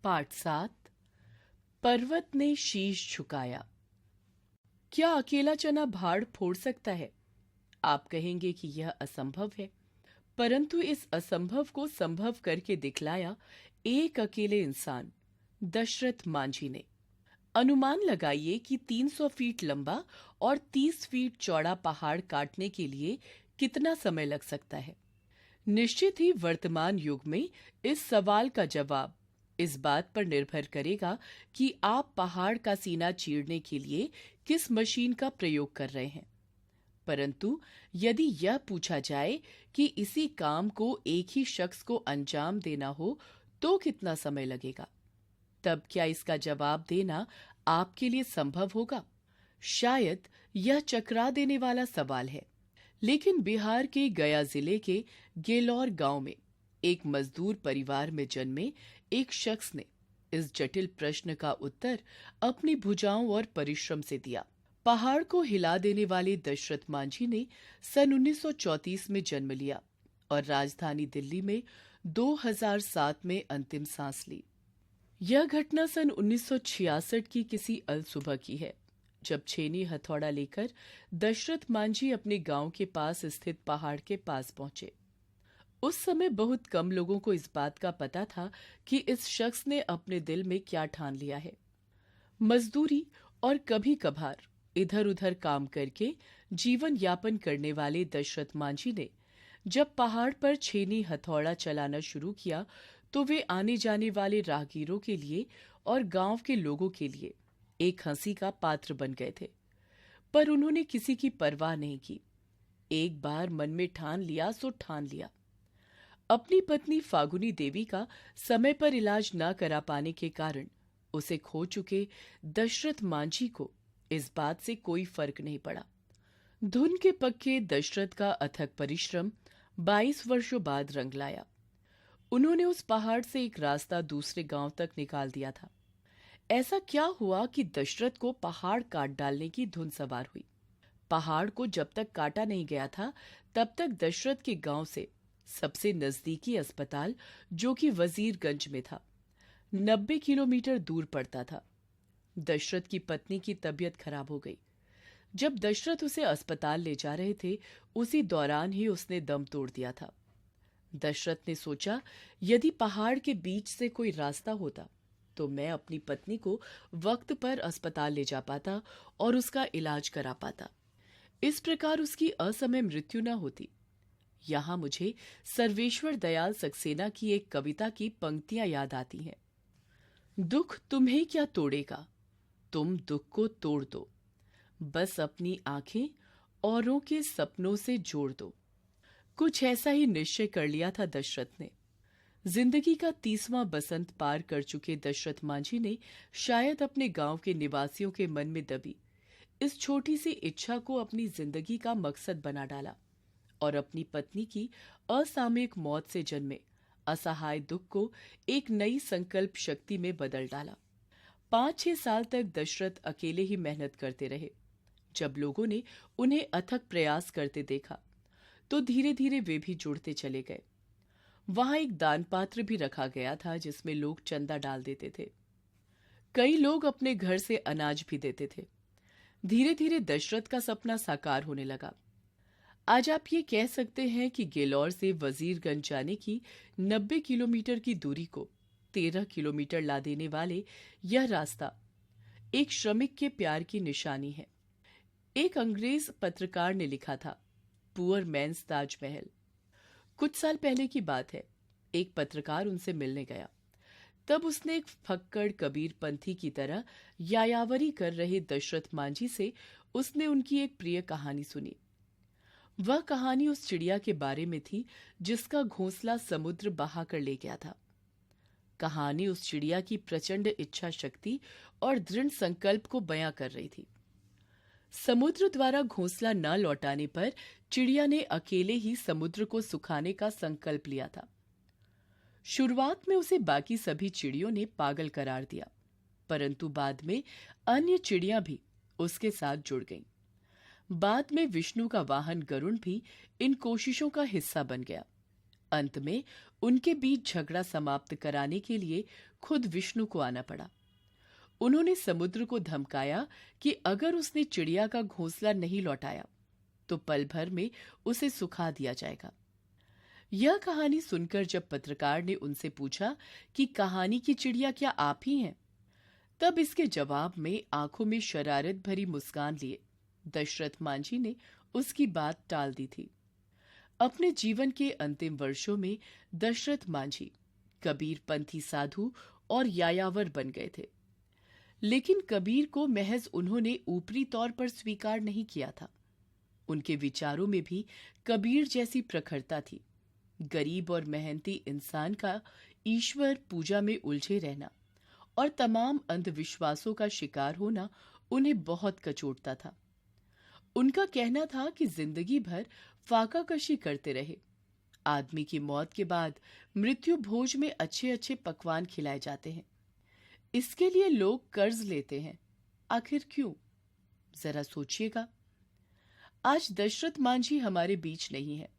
पाठ 7। पर्वत ने शीश झुकाया। क्या अकेला चना भाड़ फोड़ सकता है? आप कहेंगे कि यह असंभव है, परंतु इस असंभव को संभव करके दिखलाया एक अकेले इंसान, दशरथ मांझी ने। अनुमान लगाइए कि 300 फीट लंबा और 30 फीट चौड़ा पहाड़ काटने के लिए कितना समय लग सकता है। निश्चित ही वर्तमान युग में इस सवाल का जवाब इस बात पर निर्भर करेगा कि आप पहाड़ का सीना चीरने के लिए किस मशीन का प्रयोग कर रहे हैं। परंतु यदि यह पूछा जाए कि इसी काम को एक ही शख्स को अंजाम देना हो तो कितना समय लगेगा, तब क्या इसका जवाब देना आपके लिए संभव होगा? शायद यह चकरा देने वाला सवाल है, लेकिन बिहार के गया जिले के गेलौर गांव में एक मजदूर परिवार में जन्मे एक शख्स ने इस जटिल प्रश्न का उत्तर अपनी भुजाओं और परिश्रम से दिया। पहाड़ को हिला देने वाले दशरथ मांझी ने सन 1934 में जन्म लिया और राजधानी दिल्ली में 2007 में अंतिम सांस ली। यह घटना सन 1966 की किसी अलसुबह की है, जब छेनी हथौड़ा लेकर दशरथ मांझी अपने गांव के पास स्थित पहाड़ के पास पहुंचे। उस समय बहुत कम लोगों को इस बात का पता था कि इस शख्स ने अपने दिल में क्या ठान लिया है। मजदूरी और कभी कभार इधर उधर काम करके जीवन यापन करने वाले दशरथ मांझी ने जब पहाड़ पर छेनी हथौड़ा चलाना शुरू किया तो वे आने जाने वाले राहगीरों के लिए और गांव के लोगों के लिए एक हंसी का पात्र बन गए थे। पर उन्होंने किसी की परवाह नहीं की। एक बार मन में ठान लिया सो ठान लिया। अपनी पत्नी फागुनी देवी का समय पर इलाज न करा पाने के कारण उसे खो चुके दशरथ मांझी को इस बात से कोई फर्क नहीं पड़ा। धुन के पक्के दशरथ का अथक परिश्रम 22 वर्षों बाद रंग लाया। उन्होंने उस पहाड़ से एक रास्ता दूसरे गांव तक निकाल दिया था। ऐसा क्या हुआ कि दशरथ को पहाड़ काट डालने की धुन सवार हुई? पहाड़ को जब तक काटा नहीं गया था तब तक दशरथ के गांव से सबसे नजदीकी अस्पताल, जो कि वजीरगंज में था, 90 किलोमीटर दूर पड़ता था। दशरथ की पत्नी की तबीयत खराब हो गई। जब दशरथ उसे अस्पताल ले जा रहे थे, उसी दौरान ही उसने दम तोड़ दिया था। दशरथ ने सोचा, यदि पहाड़ के बीच से कोई रास्ता होता तो मैं अपनी पत्नी को वक्त पर अस्पताल ले जा पाता और उसका इलाज करा पाता। इस प्रकार उसकी असमय मृत्यु न होती। यहां मुझे सर्वेश्वर दयाल सक्सेना की एक कविता की पंक्तियां याद आती हैं। दुख तुम्हें क्या तोड़ेगा, तुम दुख को तोड़ दो, बस अपनी आंखें औरों के सपनों से जोड़ दो। कुछ ऐसा ही निश्चय कर लिया था दशरथ ने। जिंदगी का 30वां बसंत पार कर चुके दशरथ मांझी ने शायद अपने गांव के निवासियों के मन में दबी इस छोटी सी इच्छा को अपनी जिंदगी का मकसद बना डाला और अपनी पत्नी की असामयिक मौत से जन्मे असहाय दुख को एक नई संकल्प शक्ति में बदल डाला। 5-6 साल तक दशरथ अकेले ही मेहनत करते रहे। जब लोगों ने उन्हें अथक प्रयास करते देखा तो धीरे धीरे वे भी जुड़ते चले गए। वहां एक दान पात्र भी रखा गया था जिसमें लोग चंदा डाल देते थे। कई लोग अपने घर से अनाज भी देते थे। धीरे धीरे दशरथ का सपना साकार होने लगा। आज आप ये कह सकते हैं कि गेलौर से वजीरगंज जाने की 90 किलोमीटर की दूरी को 13 किलोमीटर ला देने वाले यह रास्ता एक श्रमिक के प्यार की निशानी है। एक अंग्रेज पत्रकार ने लिखा था, पुअर मैन्स ताजमहल। कुछ साल पहले की बात है। एक पत्रकार उनसे मिलने गया। तब उसने एक फक्कड़ कबीर पंथी की तरह यायावरी कर रहे दशरथ मांझी से उसने उनकी एक प्रिय कहानी सुनी। वह कहानी उस चिड़िया के बारे में थी जिसका घोंसला समुद्र बहा कर ले गया था। कहानी उस चिड़िया की प्रचंड इच्छा शक्ति और दृढ़ संकल्प को बयां कर रही थी। समुद्र द्वारा घोंसला न लौटाने पर चिड़िया ने अकेले ही समुद्र को सुखाने का संकल्प लिया था। शुरुआत में उसे बाकी सभी चिड़ियों ने पागल करार दिया, परंतु बाद में अन्य चिड़ियां भी उसके साथ जुड़ गईं। बाद में विष्णु का वाहन गरुड़ भी इन कोशिशों का हिस्सा बन गया। अंत में उनके बीच झगड़ा समाप्त कराने के लिए खुद विष्णु को आना पड़ा। उन्होंने समुद्र को धमकाया कि अगर उसने चिड़िया का घोंसला नहीं लौटाया तो पल भर में उसे सुखा दिया जाएगा। यह कहानी सुनकर जब पत्रकार ने उनसे पूछा कि कहानी की चिड़िया क्या आप ही हैं, तब इसके जवाब में आंखों में शरारत भरी मुस्कान लिए दशरथ मांझी ने उसकी बात टाल दी थी। अपने जीवन के अंतिम वर्षों में दशरथ मांझी कबीरपंथी साधु और यायावर बन गए थे, लेकिन कबीर को महज उन्होंने ऊपरी तौर पर स्वीकार नहीं किया था। उनके विचारों में भी कबीर जैसी प्रखरता थी। गरीब और मेहनती इंसान का ईश्वर पूजा में उलझे रहना और तमाम अंधविश्वासों का शिकार होना उन्हें बहुत कचोटता था। उनका कहना था कि जिंदगी भर फाका कशी करते रहे, आदमी की मौत के बाद मृत्यु भोज में अच्छे अच्छे पकवान खिलाए जाते हैं, इसके लिए लोग कर्ज लेते हैं। आखिर क्यों? जरा सोचिएगा। आज दशरथ मांझी हमारे बीच नहीं है,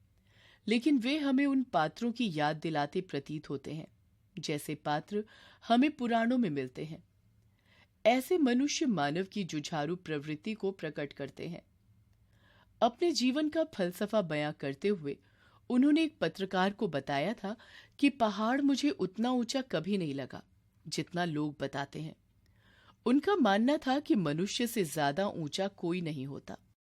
लेकिन वे हमें उन पात्रों की याद दिलाते प्रतीत होते हैं जैसे पात्र हमें पुराणों में मिलते हैं। ऐसे मनुष्य मानव की जुझारू प्रवृत्ति को प्रकट करते हैं। अपने जीवन का फलसफा बयां करते हुए उन्होंने एक पत्रकार को बताया था कि पहाड़ मुझे उतना ऊंचा कभी नहीं लगा जितना लोग बताते हैं। उनका मानना था कि मनुष्य से ज्यादा ऊंचा कोई नहीं होता।